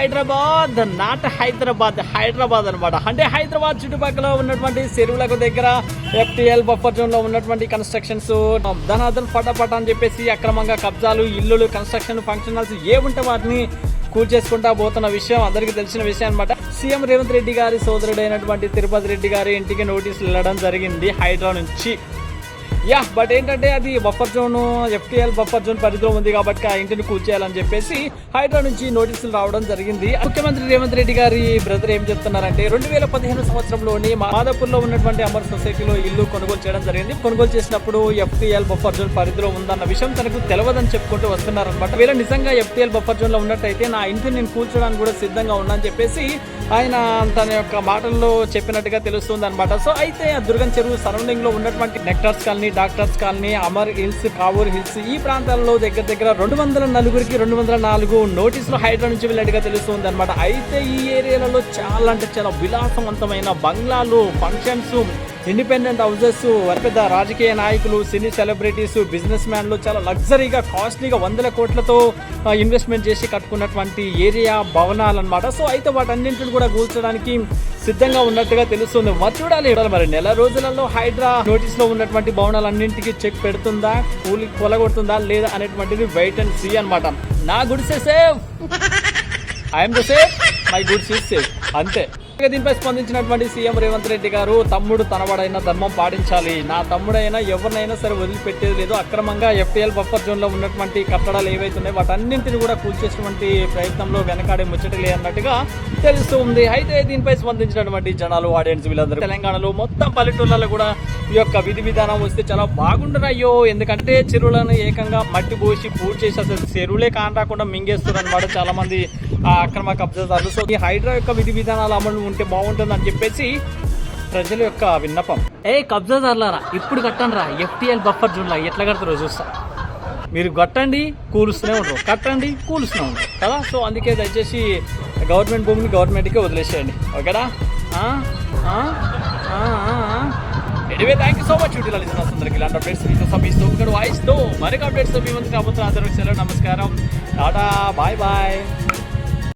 Hyderabad, not Hyderabad అనమాట. అంటే హైదరాబాద్ చుట్టుపక్కల ఉన్నటువంటి చెరువులకు దగ్గర FTL బఫర్ జోన్ లో ఉన్నటువంటి కన్స్ట్రక్షన్స్ ధనాధన్ పటాపట అని చెప్పేసి అక్రమంగా కబ్జాలు, ఇల్లులు, కన్స్ట్రక్షన్, ఫంక్షన్ హాల్స్ ఏముంటే వాటిని కూల్చేసుకుంటా పోతున్న విషయం అందరికీ తెలిసిన విషయం అనమాట. సీఎం రేవంత్ రెడ్డి గారి సోదరుడైనటువంటి తిరుపతి రెడ్డి గారి ఇంటికి నోటీసులు వెళ్ళడం జరిగింది హైడ్రా నుంచి. బట్ ఏంటంటే అది buffer zone, FTL buffer zone పరిధిలో ఉంది కాబట్టి ఆ ఇంటిని కూల్చేయాలని చెప్పేసి హైడ్రా నుంచి నోటీసులు రావడం జరిగింది. ముఖ్యమంత్రి రేవంత్ రెడ్డి గారి బ్రదర్ ఏం చెప్తున్నారంటే 2015 సంవత్సరంలోని మాదాపూర్ లో ఉన్నటువంటి అమర్ సొసైటీలో ఇల్లు కొనుగోలు చేయడం జరిగింది. కొనుగోలు చేసినప్పుడు FTL బఫర్ జోన్ పరిధిలో ఉందన్న విషయం తనకు తెలియదని చెప్పుకుంటూ వస్తున్నారనమాట. వీళ్ళ నిజంగా FTL బఫర్ జోన్ లో ఉన్నట్టయితే నా ఇంటిని నేను కూల్చడానికి కూడా సిద్ధంగా ఉన్నా అని చెప్పేసి ఆయన తన యొక్క మాటల్లో చెప్పినట్టుగా తెలుస్తుంది అనమాట. సో అయితే ఆ దుర్గం చెరువు సరౌండింగ్ లో ఉన్నటువంటి నెక్టర్స్ colony, doctors colony, Amar hills, Kavuri hills ఈ ప్రాంతాల్లో దగ్గర 204కి 204 నోటీసులు హైడ్రా నుంచి వెళ్ళినట్టుగా తెలుస్తుంది అనమాట. అయితే ఈ ఏరియాలలో చాలా అంటే చాలా విలాసవంతమైన బంగ్లాలు, ఫంక్షన్స్, ఇండిపెండెంట్ హౌసెస్, పెద్ద రాజకీయ నాయకులు, సినీ సెలబ్రిటీస్, బిజినెస్ మ్యాన్లు చాలా లగ్జరీగా, కాస్ట్లీగా 100 కోట్లతో ఇన్వెస్ట్మెంట్ చేసి కట్టుకున్నటువంటి ఏరియా భవనాలు అనమాట. సో అయితే వాటన్నింటిని కూడా కూల్చడానికి సిద్ధంగా ఉన్నట్టుగా తెలుస్తుంది. మరి చూడాలి మరి నెల రోజులలో హైడ్రా నోటీస్ లో ఉన్నటువంటి భవనాలన్నింటికి చెక్ పెడుతుందా, కొలగొడుతుందా లేదా అనేటువంటిది వెయిట్ అండ్ సీ అనమాట. నా goods safe, I'm the safe, my goods is safe, అంతే. దీనిపై స్పందించినటువంటి సీఎం రేవంత్ రెడ్డి గారు తమ్ముడు తనవాడైనా ధర్మం పాటించాలి, నా తమ్ముడైనా ఎవరినైనా సరే వదిలిపెట్టేది లేదు, అక్రమంగా FTL బఫర్ జోన్ లో ఉన్నటువంటి కట్టడాలు ఏవైతున్నాయో వాటన్నింటిని కూడా కూల్చేసినటువంటి ప్రయత్నంలో వెనకాడే ముచ్చటలే అన్నట్టుగా తెలుస్తూ ఉంది. అయితే దీనిపై స్పందించినటువంటి జనాలు, ఆడియన్స్ వీళ్ళందరూ తెలంగాణలో మొత్తం పల్లెటూళ్ళలో కూడా ఈ యొక్క విధి విధానం వస్తే చాలా బాగుండరయ్యో. ఎందుకంటే చెరువులను ఏకంగా మట్టి పోసి పూర్తి చేసి అసలు చెరువులే కాని రాకుండా మింగేస్తారు అనమాట చాలా మంది అక్రమ కబ్జాదారులు. సో ఈ హైడ్రా యొక్క విధి విధానాలు అమలు ఉంటే బాగుంటుంది అని చెప్పేసి ప్రజల యొక్క విన్నపం. కబ్జాదారులారా ఇప్పుడు కట్టండి రా FTL బఫర్ జోన్ లా ఎట్లా కడతారో చూస్తా. మీరు కట్టండి కూలుస్తూనే ఉంటారు, కట్టండి కూలుస్తూనే ఉంటారు కదా. సో అందుకే దయచేసి గవర్నమెంట్ భూమిని గవర్నమెంట్కే వదిలేసేయండి, ఓకేనా. Anyway thank you so much యూటీలో అందరికి ఇలాంటి అప్డేట్స్ మీతో సమీస్తూ వాయిస్తో మరొక అప్డేట్స్ మీ ముందుకు రాబోతున్న అందరికి సెలవు, నమస్కారం, టాటా, బాయ్ బాయ్.